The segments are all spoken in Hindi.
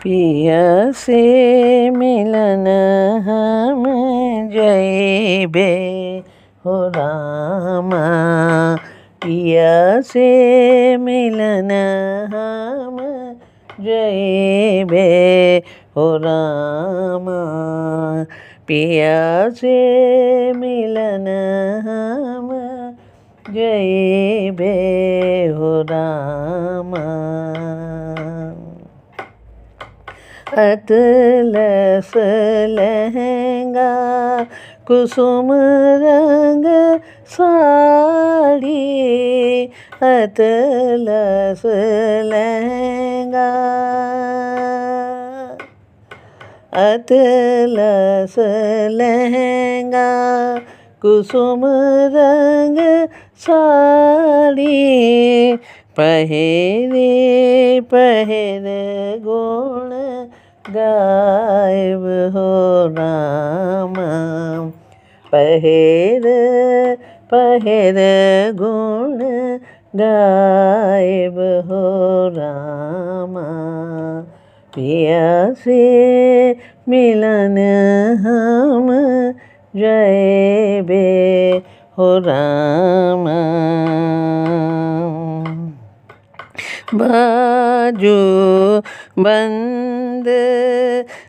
पिया से मिलन हम जइबे हो रामा। पिया से मिलन हम जइबे हो रामा। पिया से मिलन हम जइबे हो रामा। अतलस लहंगा कुसुम रंग साड़ी। अतलस लहंगा अतलस लहंगा कुसुम रंग साड़ी। पहरे पहर गुण गायब हो रामा। पहर पहर गुण गायब हो रामा। पिया से मिलन हम जइबे हो रामा। बाजू बंद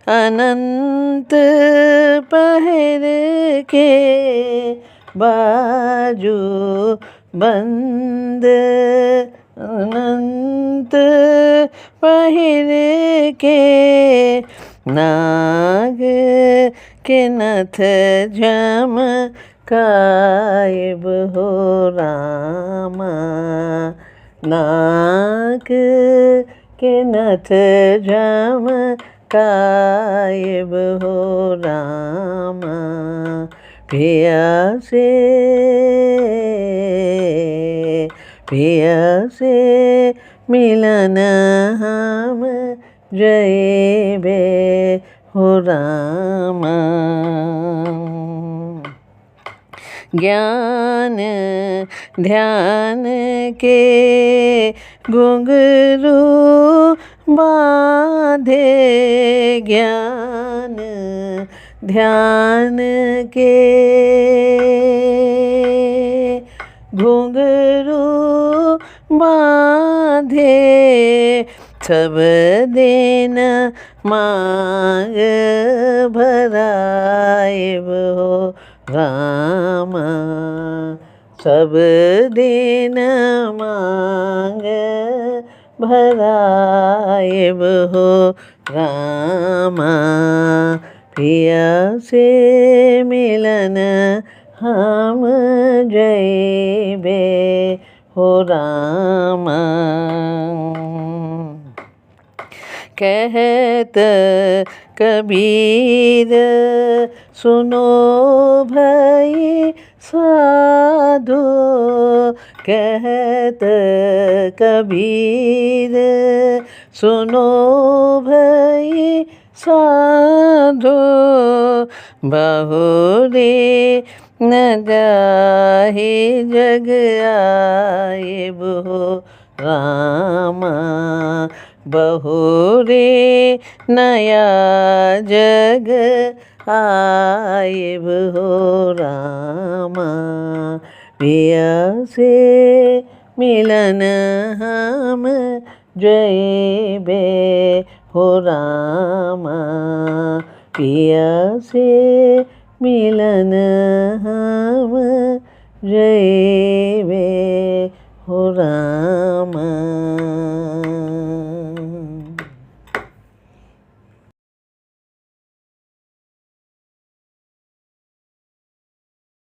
अनंत पहर के। बाजू बंद अनंत पहर के। नाग के नथ झमकायब हो रामा। नाग के नथ झमकायब हो रामा। पिया से मिलन हम जइबे हो रामा। ज्ञान ध्यान के घुंघरू बाँधे। ज्ञान ध्यान के घुंघरू बाँधे। सब दिन मांग भराइब हो रामा। सब दिन मांग भराइब हो रामा। पिया से मिलन हम जइबे हो रामा। कहत कबीर सुनो भई साधु। कहत कबीर सुनो भई साधु। बहुरे न जाहि जग आइब हो रामा। बहुरे नया जग आइब हो रामा। पिया से मिलन हम जइबे हो रामा। पिया से मिलन हम जइबे हो रामा।